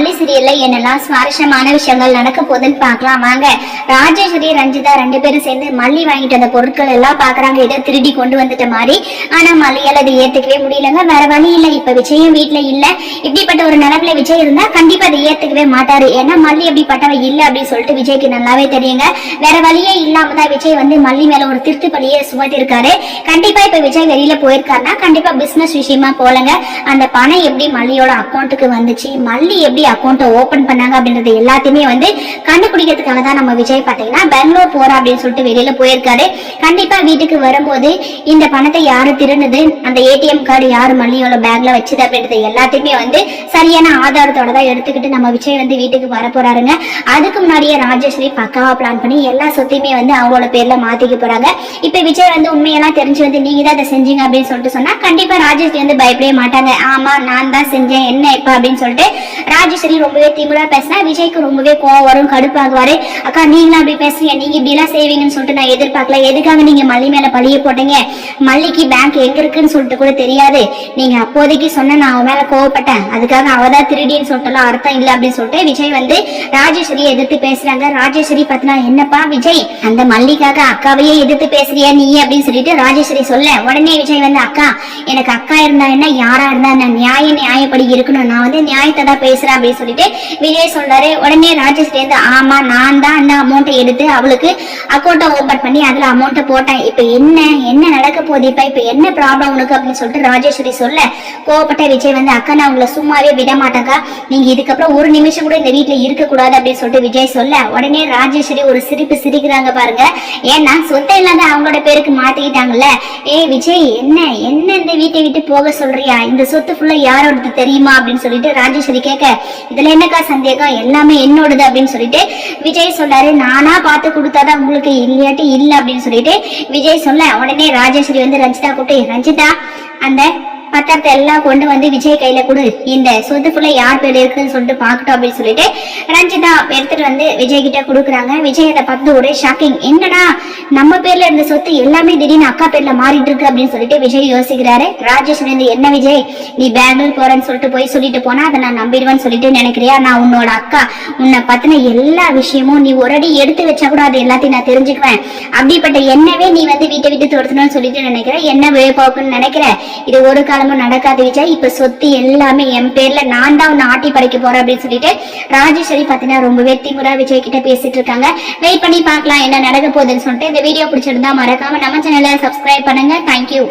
மல்லி சீரியல்ல என்னெல்லாம் சுவாரஸ்யமான விஷயங்கள் நடக்க போகுதுன்னு பார்க்கலாம் வாங்க. ராஜேஸ்வரி ரஞ்சிதா ரெண்டு பேரும் சேர்ந்து மல்லி வாங்கிட்டு வந்த பொருட்கள் எல்லாம் பாக்குறாங்க, இதை திருடி கொண்டு வந்துட்ட மாதிரி. ஆனா மல்லியால் அதை ஏத்துக்கவே முடியலங்க. வேற வழி இல்ல, இப்ப விஜயும் வீட்டுல இல்ல. இப்படிப்பட்ட ஒரு நிலவுல விஜய் இருந்தா கண்டிப்பா அதை ஏத்துக்கவே மாட்டாரு. ஏன்னா மல்லி அப்படிப்பட்டவ இல்ல அப்படின்னு சொல்லிட்டு விஜய்க்கு நல்லாவே தெரியுங்க. வேற வழியே இல்லாம தான் விஜய் வந்து மல்லி மேல ஒரு திருட்டு பழியை சுமத்தி இருக்காரு. கண்டிப்பா இப்ப விஜய் வெளியில போயிருக்காருன்னா கண்டிப்பா பிசினஸ் விஷயமா போலங்க. அந்த பணம் எப்படி மல்லியோட அக்கௌண்ட்டுக்கு வந்துச்சு, மல்லி எப்படி அக்கௌண்ட் ஓபன் பண்ணாங்க அப்படின்றது எல்லாத்தையுமே வந்து கண்டுபிடிக்கிறதுக்காக தான் நம்ம விஜய் பாத்தீங்கன்னா பெங்களூர் போறா அப்படின்னு சொல்லிட்டு வெளியில போயிருக்காரு. கண்டிப்பா வீட்டுக்கு வரும்போது இந்த பணத்தை யாரு திருடுனது, அந்த ஏடிஎம் கார்டு யாரு மல்லியோட பேக்ல வச்சது அப்படின்றது எல்லாத்தையுமே வந்து சரியான ஆதாரத்தோட தான் எடுத்துக்கிட்டு நம்ம விஜய் வந்து வீட்டுக்கு வர போறாருங்க. அதுக்கு முன்னாடியே ராஜேஸ்வரி பக்காவா பிளான் பண்ணி எல்லா சொத்தையுமே வந்து அவங்களோட பேர்ல மாத்திக்க போறாங்க. இப்ப விஜய் வந்து உண்மையெல்லாம் தெரிஞ்சு வந்து நீங்க தான் அதை செஞ்சீங்க அப்படின்னு சொல்லிட்டு சொன்னா கண்டிப்பா ராஜேஸ்வரி வந்து பயப்படவே மாட்டாங்க. ஆமா நான் தான் செஞ்சேன், என்ன இப்ப அப்படின்னு சொல்லிட்டு ராஜேஸ்வரி ரொம்பவே திமிரா பேசினா விஜய்க்கு ரொம்பவே கோவம் வரும், கடுப்பாகுவாரு. அக்கா நீங்களும் அப்படி பேசுறீங்க, நீங்க இப்படி எல்லாம் செய்வீங்கன்னு சொல்லிட்டு நான் எதிர்பார்க்கல. எதுக்காக நீங்க மல்லி மேல பழிய போட்டீங்க? மல்லிக்கு பேங்க் எங்க இருக்குன்னு சொல்லிட்டு கூட தெரியாது. நீங்க அப்போதைக்கு சொன்ன நான் அவன் மேல கோவப்பட்டேன், அதுக்காக அவதான் திருடின்னு சொல்லிட்டு அர்த்தம் இல்லை அப்படின்னு சொல்லிட்டு விஜய் வந்து ராஜேஸ்வரியை எதிர்த்து பேசுறாங்க. ராஜேஸ்வரி பாத்தினா என்னப்பா விஜய் அந்த மல்லிக்காக அக்காவையே எதிர்த்து பேசுறியா நீ அப்படின்னு சொல்லிட்டு ராஜேஸ்வரி சொல்ல உடனே விஜய் வந்து அக்கா எனக்கு அக்கா இருந்தா என்ன யாரா இருந்தா என்ன, நியாயப்படி இருக்கணும், நான் வந்து நியாயத்தை தான் பேசுறேன் அப்படின்னு சொல்லிட்டு விஜய் சொல்றாரு. உடனே ராஜேஸ்வரி வந்து ஆமா நான் தான் அந்த அமௌண்ட்டை எடுத்து அவளுக்கு அக்கௌண்ட்டை ஓபன் பண்ணி அதுல அமௌண்ட்டை போட்டேன். இப்ப என்ன நடக்க போகுது, இப்ப என்ன ப்ராப்ளம் உனக்கு அப்படின்னு சொல்லிட்டு ராஜேஸ்வரி சொல்ல கோவப்பட்ட விஜய் வந்து அக்கா நான் உங்களை சும்மாவே விட மாட்டேங்க, நீங்க இதுக்கப்புறம் ஒரு நிமிஷம் கூட இந்த வீட்டுல இருக்க கூடாது அப்படின்னு சொல்லிட்டு விஜய் சொல்ல உடனே ராஜேஸ்வரி ஒரு சிரிக்கிறாங்க பாருங்க. ஏன்னா சொத்தை இல்லாத அவங்களோட பேருக்கு மாத்திக்கிட்டாங்கல்ல. விஜய் என்ன இந்த வீட்டை விட்டு போக சொல்றியா, இந்த சொத்து ஃபுல்லா யாரோடது தெரியுமா அப்படின்னு சொல்லிட்டு ராஜேஸ்வரி கேட்க இதுல என்னக்கா சந்தேகம், எல்லாமே என்னோடது அப்படின்னு சொல்லிட்டு விஜய் சொல்றாரு. நானா பார்த்து கொடுத்தாதான் உங்களுக்கு, இல்லையாட்டி இல்ல அப்படின்னு சொல்லிட்டு விஜய் சொல்ல உடனே ராஜேஸ்வரி வந்து ரஞ்சிதா கூப்பிட்டு ரஞ்சிதா அந்த பத்திரத்தை எல்லாம் கொண்டு வந்து விஜய் கையில கொடு, இந்த சொத்து ஃபுல்லா யார் பேர் இருக்குன்னு சொல்லிட்டு பாக்கட்டும் அப்படின்னு சொல்லிட்டு ரஞ்சிதா எடுத்துட்டு வந்து விஜய் கிட்ட கொடுக்குறாங்க. விஜய் அதை பார்த்து ஒரே ஷாக்கிங், என்னடா நம்ம பேர்ல இருந்த சொத்து எல்லாமே திடீர்னு அக்கா பேர்ல மாறிட்டு இருக்கு அப்படின்னு சொல்லிட்டு விஜய் யோசிக்கிறாரு. ராஜேஸ்வரி வந்து என்ன விஜய் நீ பெங்களூர் போறேன்னு சொல்லிட்டு போய் சொல்லிட்டு போனா அதை நான் நம்பிடுவேன்னு சொல்லிட்டு நினைக்கிறியா? நான் உன்னோட அக்கா, உன்னை பத்தின எல்லா விஷயமும் நீ ஒரு அடி எடுத்து வச்சா கூட அது எல்லாத்தையும் நான் தெரிஞ்சுக்குவேன். அப்படிப்பட்ட என்னவே நீ வந்து வீட்டை விட்டு துரத்தணும்னு சொல்லிட்டு நினைக்கிற, என்ன வேப்பாக்குன்னு நினைக்கிற, இது ஒரு நடக்காது விஜய். இப்ப சொத்து எல்லாமே என் பேர்ல, நான் தான் உன்னை ஆட்டி படைக்க போறேன் அப்படின்னு சொல்லிட்டு ராஜேஸ்வரி பாத்தீங்கன்னா ரொம்பவே திமுறா விஜய் கிட்ட பேசிட்டு இருக்காங்க. வெயிட் பண்ணி பார்க்கலாம் என்ன நடக்க போகுதுன்னு சொல்லிட்டு. இந்த வீடியோ பிடிச்சிருந்தா மறக்காம நம்ம சேனலை சப்ஸ்கிரைப் பண்ணுங்க. தேங்க்யூ.